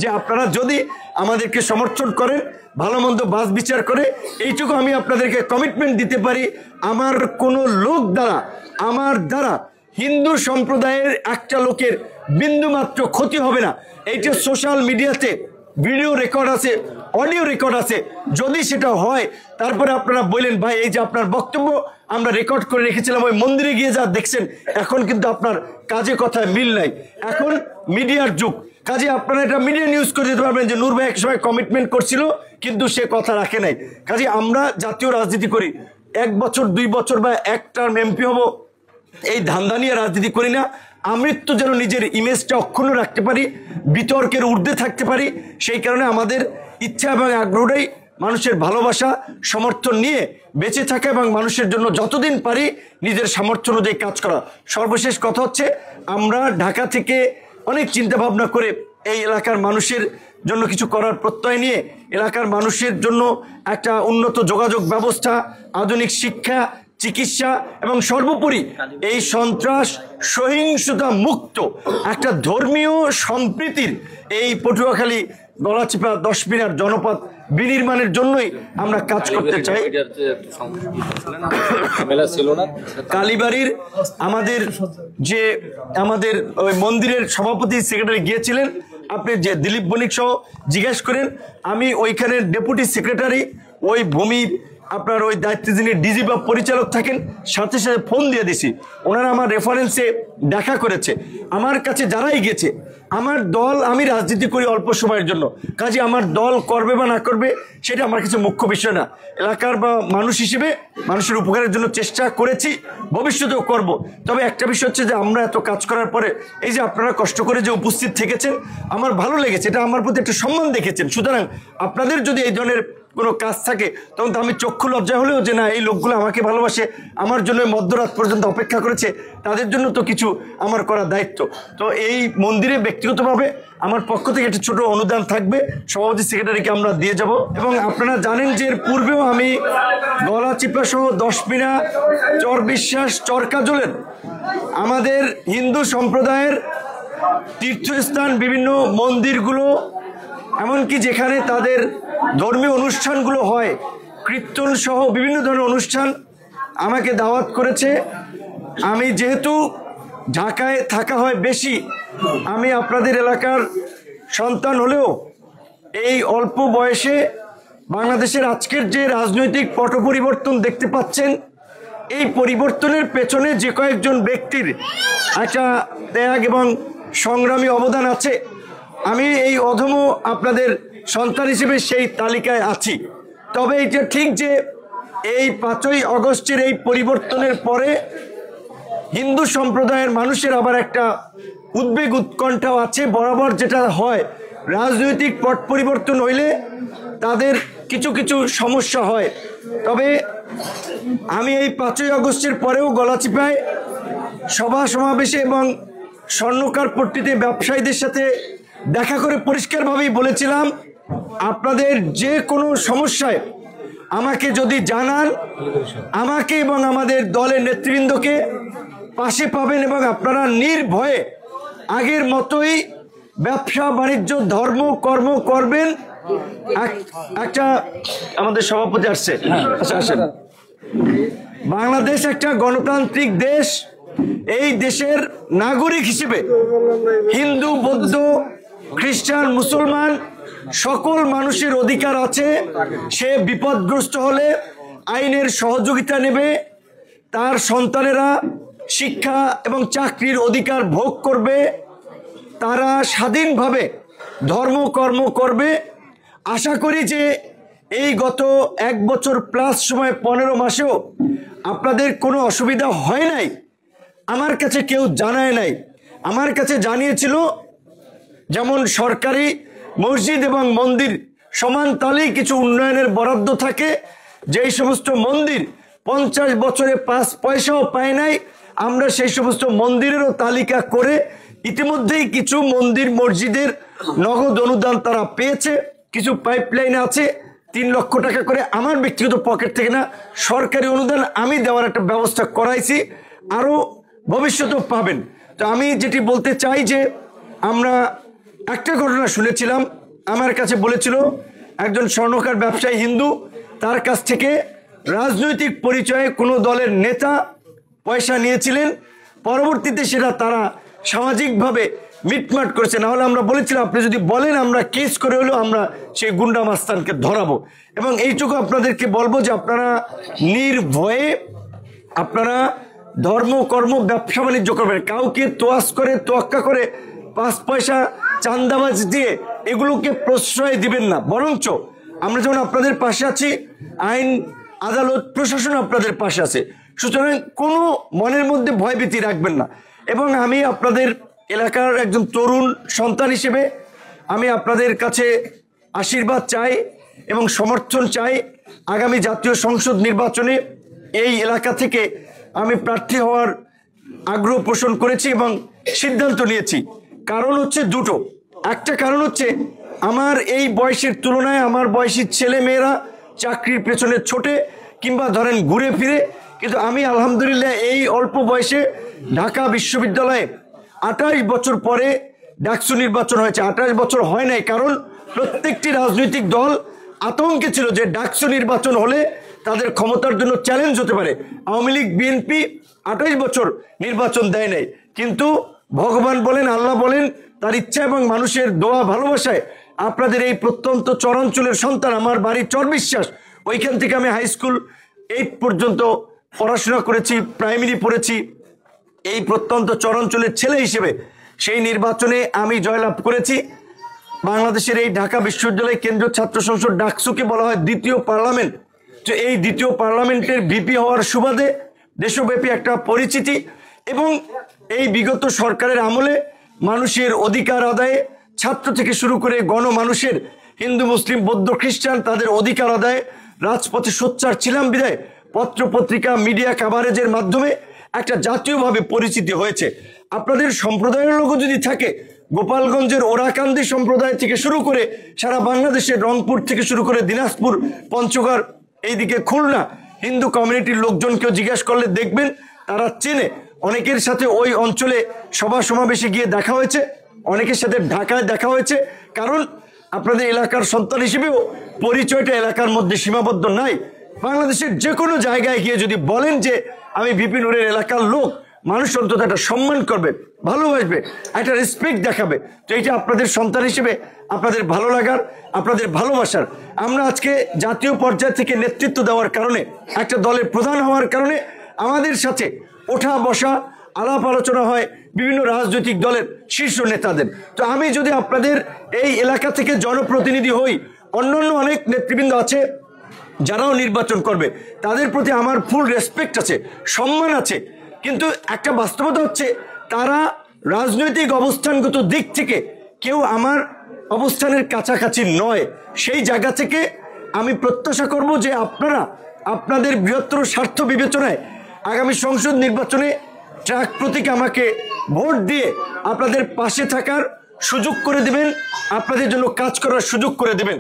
যে আপনারা যদি আমাদেরকে সমর্থন করেন, ভালো মন্দ বাছ বিচার করে, এইটুকু আমি আপনাদেরকে কমিটমেন্ট দিতে পারি, আমার কোনো লোক দ্বারা, আমার দ্বারা হিন্দু সম্প্রদায়ের একটা লোকের বিন্দুমাত্র ক্ষতি হবে না। এইটা সোশ্যাল মিডিয়াতে ভিডিও রেকর্ড আছে, অডিও রেকর্ড আছে। যদি সেটা হয় তারপরে আপনারা বললেন ভাই এই যে আপনার বক্তব্য আমরা রেকর্ড করে রেখেছিলাম, ওই মন্দিরে গিয়ে যা দেখছেন, এখন কিন্তু আপনার কাজে কথায় মিল নাই। এখন মিডিয়ার যুগ, কাজে আপনারা এটা মিডিয়া নিউজ করে দিতে পারবেন যে নূর ভাই এক সময় কমিটমেন্ট করছিল কিন্তু সে কথা রাখে নাই। কাজে আমরা জাতীয় রাজনীতি করি, 1 বছর 2 বছর বা এক টার্ম এমপি হব এই ধান্দা নিয়ে রাজনীতি করি না। আমৃত্যু যেন নিজের ইমেজটা অক্ষুণ্ণ রাখতে পারি, বিতর্কের ঊর্ধ্বে থাকতে পারি, সেই কারণে আমাদের ইচ্ছা এবং আগ্রহটাই মানুষের ভালোবাসা সমর্থন নিয়ে বেঁচে থাকা এবং মানুষের জন্য যতদিন পারি নিজের সামর্থ্য অনুযায়ী কাজ করা। সর্বশেষ কথা হচ্ছে, আমরা ঢাকা থেকে অনেক চিন্তা ভাবনা করে এই এলাকার মানুষের জন্য কিছু করার প্রত্যয় নিয়ে এলাকার মানুষের জন্য একটা উন্নত যোগাযোগ ব্যবস্থা, আধুনিক শিক্ষা, চিকিৎসা এবং সর্বোপরি এই সন্ত্রাস সহিংসতা মুক্ত একটা ধর্মীয় সম্প্রীতির এই পটুয়াখালী গলাচিপা 10 মিনার জনপদ বিনির্মাণের জন্যই আমরা কাজ করতে চাই। কালীবাড়ির আমাদের ওই মন্দিরের সভাপতি সেক্রেটারি গিয়েছিলেন, আপনি যে দিলীপ বণিক সহ জিজ্ঞেস করেন। আমি ওইখানে ডেপুটি সেক্রেটারি, ওই ভূমির আপনার ওই দায়িত্বে যিনি ডিজি বা পরিচালক থাকেন, সাথে সাথে ফোন দিয়ে দিছি। ওনারা আমার রেফারেন্সে দেখা করেছে। আমার কাছে যারাই গেছে, আমার দল, আমি রাজনীতি করি অল্প সময়ের জন্য, কাজে আমার দল করবে বা না করবে সেটা আমার কাছে মুখ্য বিষয় না। এলাকার বা মানুষ হিসেবে মানুষের উপকারের জন্য চেষ্টা করেছি, ভবিষ্যতেও করব। তবে একটা বিষয় হচ্ছে যে আমরা এত কাজ করার পরে এই যে আপনারা কষ্ট করে যে উপস্থিত থেকেছেন, আমার ভালো লেগেছে, এটা আমার প্রতি একটা সম্মান দেখেছেন। সুতরাং আপনাদের যদি এই ধরনের কোনো কাজ থাকে তখন তো আমি চক্ষু লজ্জা হলেও যে না এই লোকগুলো আমাকে ভালোবাসে, আমার জন্য মধ্যরাত পর্যন্ত অপেক্ষা করেছে, তাদের জন্য তো কিছু আমার করা দায়িত্ব। তো এই মন্দিরে ব্যক্তিগতভাবে আমার পক্ষ থেকে একটা ছোট অনুদান থাকবে, সভাপতি সেক্রেটারিকে আমরা দিয়ে যাব। এবং আপনারা জানেন যে এর পূর্বেও আমি গলাচিপা সহ 10 মিনা, চরবিশ্বাস, চরকাজলের আমাদের হিন্দু সম্প্রদায়ের তীর্থস্থান, বিভিন্ন মন্দিরগুলো, এমনকি যেখানে তাদের ধর্মীয় অনুষ্ঠানগুলো হয়, কীর্তন সহ বিভিন্ন ধরনের অনুষ্ঠান আমাকে দাওয়াত করেছে। আমি যেহেতু ঢাকায় থাকা হয় বেশি, আমি আপনাদের এলাকার সন্তান হলেও এই অল্প বয়সে বাংলাদেশের আজকের যে রাজনৈতিক পট পরিবর্তন দেখতে পাচ্ছেন, এই পরিবর্তনের পেছনে যে কয়েকজন ব্যক্তির একটা ত্যাগ এবং সংগ্রামী অবদান আছে, আমি এই অধম আপনাদের সন্তান হিসেবে সেই তালিকায় আছি। তবে এটা ঠিক যে এই 5ই আগস্টের এই পরিবর্তনের পরে হিন্দু সম্প্রদায়ের মানুষের আবার একটা উদ্বেগ উৎকণ্ঠাও আছে। বরাবর যেটা হয়, রাজনৈতিক পট পরিবর্তন হইলে তাদের কিছু কিছু সমস্যা হয়। তবে আমি এই 5ই আগস্টের পরেও গলাচিপায় সভা সমাবেশে এবং স্বর্ণকার পট্টিতে ব্যবসায়ীদের সাথে দেখা করে পরিষ্কারভাবেই বলেছিলাম, আপনাদের যে কোনো সমস্যায় আমাকে যদি জানান, আমাকে এবং আমাদের দলের নেতৃবৃন্দকে পাশে পাবেন এবং আপনারা নির্ভয়ে আগের মতোই ব্যবসা বাণিজ্য ধর্ম কর্ম করবেন। একটা আমাদের সভাপতি আসছে, আসেন। বাংলাদেশ একটা গণতান্ত্রিক দেশ। এই দেশের নাগরিক হিসেবে হিন্দু, বৌদ্ধ, খ্রিস্টান, মুসলমান সকল মানুষের অধিকার আছে। সে বিপদগ্রস্ত হলে আইনের সহযোগিতা নেবে, তার সন্তানেরা শিক্ষা এবং চাকরির অধিকার ভোগ করবে, তারা স্বাধীনভাবে ধর্মকর্ম করবে। আশা করি যে এই গত 1 বছর প্লাস সময় 15 মাসেও আপনাদের কোনো অসুবিধা হয় নাই। আমার কাছে কেউ জানায় নাই, আমার কাছে জানিয়েছিল যেমন সরকারি মসজিদ এবং মন্দির সমান তালেই কিছু উন্নয়নের বরাদ্দ থাকে। যেই সমস্ত মন্দির 50 বছরে 5 পয়সাও পায় নাই, আমরা সেই সমস্ত মন্দিরেরও তালিকা করে ইতিমধ্যেই কিছু মন্দির মসজিদের নগদ অনুদান তারা পেয়েছে। কিছু পাইপলাইন আছে 3 লক্ষ টাকা করে, আমার ব্যক্তিগত পকেট থেকে না, সরকারি অনুদান আমি দেওয়ার একটা ব্যবস্থা করাইছি, আরও ভবিষ্যতেও পাবেন। তো আমি যেটি বলতে চাই যে আমরা একটা ঘটনা শুনেছিলাম, আমার কাছে বলেছিল একজন স্বর্ণকার ব্যবসায়ী হিন্দু, তার কাছ থেকে রাজনৈতিক পরিচয়ে কোনো দলের নেতা পয়সা নিয়েছিলেন, পরবর্তীতে সেটা তারা সামাজিকভাবে মিটমাট করেছে। না হলে আমরা বলেছিলাম আপনি যদি বলেন আমরা কেস করে হলেও আমরা সেই গুন্ডা মাস্তানকে ধরাবো। এবং এইটুকু আপনাদেরকে বলবো যে আপনারা নির্ভয়ে আপনারা ধর্ম কর্ম ব্যবসা বাণিজ্য করবেন, কাউকে তোয়াজ করে তোয়াক্কা করে 5 পয়সা চান্দাবাজ দিয়ে এগুলোকে প্রশ্রয় দিবেন না। বরঞ্চ আমরা যেমন আপনাদের পাশে আছি, আইন আদালত প্রশাসন আপনাদের পাশে আছে, সুতরাং কোনো মনের মধ্যে ভয়ভীতি রাখবেন না। এবং আমি আপনাদের এলাকার একজন তরুণ সন্তান হিসেবে আমি আপনাদের কাছে আশীর্বাদ চাই এবং সমর্থন চাই। আগামী জাতীয় সংসদ নির্বাচনে এই এলাকা থেকে আমি প্রার্থী হওয়ার আগ্রহ পোষণ করেছি এবং সিদ্ধান্ত নিয়েছি। কারণ হচ্ছে দুটো। একটা কারণ হচ্ছে আমার এই বয়সের তুলনায় আমার বয়সী ছেলে মেয়েরা চাকরির পেছনে ছোটে কিংবা ধরেন ঘুরে ফিরে, কিন্তু আমি আলহামদুলিল্লাহ এই অল্প বয়সে ঢাকা বিশ্ববিদ্যালয়ে 28 বছর পরে ডাকসু নির্বাচন হয়েছে। 28 বছর হয় নাই, কারণ প্রত্যেকটি রাজনৈতিক দল আতঙ্কে ছিল যে ডাকসু নির্বাচন হলে তাদের ক্ষমতার জন্য চ্যালেঞ্জ হতে পারে। আওয়ামী লীগ বিএনপি 28 বছর নির্বাচন দেয় নাই, কিন্তু ভগবান বলেন, আল্লাহ বলেন, তার ইচ্ছা এবং মানুষের দোয়া ভালোবাসায় আপনাদের এই প্রত্যন্ত চরাঞ্চলের সন্তান, আমার বাড়ি চরবিশ্বাস, ওইখান থেকে আমি হাই স্কুল 8 পর্যন্ত পড়াশোনা করেছি, প্রাইমারি পড়েছি। এই প্রত্যন্ত চরাঞ্চলের ছেলে হিসেবে সেই নির্বাচনে আমি জয়লাভ করেছি। বাংলাদেশের এই ঢাকা বিশ্ববিদ্যালয় কেন্দ্রীয় ছাত্র সংসদ ডাকসুকে বলা হয় দ্বিতীয় পার্লামেন্ট। তো এই দ্বিতীয় পার্লামেন্টের ভিপি হওয়ার সুবাদে দেশব্যাপী একটা পরিচিতি এবং এই বিগত সরকারের আমলে মানুষের অধিকার আদায়ে, ছাত্র থেকে শুরু করে গণমানুষের, হিন্দু মুসলিম বৌদ্ধ খ্রিস্টান, তাদের অধিকার আদায়ে রাজপথে সোচ্চার ছিলাম বিধায় পত্র পত্রিকা মিডিয়া কাভারেজের মাধ্যমে একটা জাতীয়ভাবে পরিচিতি হয়েছে। আপনাদের সম্প্রদায়ের লোক যদি থাকে, গোপালগঞ্জের ওরাকান্দি সম্প্রদায় থেকে শুরু করে সারা বাংলাদেশের রংপুর থেকে শুরু করে দিনাজপুর, পঞ্চগড়, এইদিকে খুলনা, হিন্দু কমিউনিটির লোকজনকেও জিজ্ঞাসা করলে দেখবেন তারা চেনে। অনেকের সাথে ওই অঞ্চলে সভা সমাবেশে গিয়ে দেখা হয়েছে, অনেকের সাথে ঢাকায় দেখা হয়েছে। কারণ আপনাদের এলাকার সন্তান হিসেবেও পরিচয়টা এলাকার মধ্যে সীমাবদ্ধ নাই। বাংলাদেশের যে কোনো জায়গায় গিয়ে যদি বলেন যে আমি ভিপি নূরের এলাকার লোক, মানুষ অন্তত একটা সম্মান করবে, ভালোবাসবে, একটা রেসপেক্ট দেখাবে। তো এইটা আপনাদের সন্তান হিসেবে আপনাদের ভালো লাগার, আপনাদের ভালোবাসার। আমরা আজকে জাতীয় পর্যায় থেকে নেতৃত্ব দেওয়ার কারণে, একটা দলের প্রধান হওয়ার কারণে আমাদের সাথে ওঠা বসা আলাপ আলোচনা হয় বিভিন্ন রাজনৈতিক দলের শীর্ষ নেতাদের। তো আমি যদি আপনাদের এই এলাকা থেকে জনপ্রতিনিধি হই, অন্যান্য অনেক নেতৃবৃন্দ আছে যারাও নির্বাচন করবে, তাদের প্রতি আমার ফুল রেসপেক্ট আছে, সম্মান আছে। কিন্তু একটা বাস্তবতা হচ্ছে তারা রাজনৈতিক অবস্থানগত দিক থেকে কেউ আমার অবস্থানের কাছাকাছি নয়। সেই জায়গা থেকে আমি প্রত্যাশা করব যে আপনারা আপনাদের বৃহত্তর স্বার্থ বিবেচনায় আগামী সংসদ নির্বাচনে ট্রাক প্রতীকে আমাকে ভোট দিয়ে আপনাদের পাশে থাকার সুযোগ করে দিবেন, আপনাদের জন্য কাজ করার সুযোগ করে দিবেন।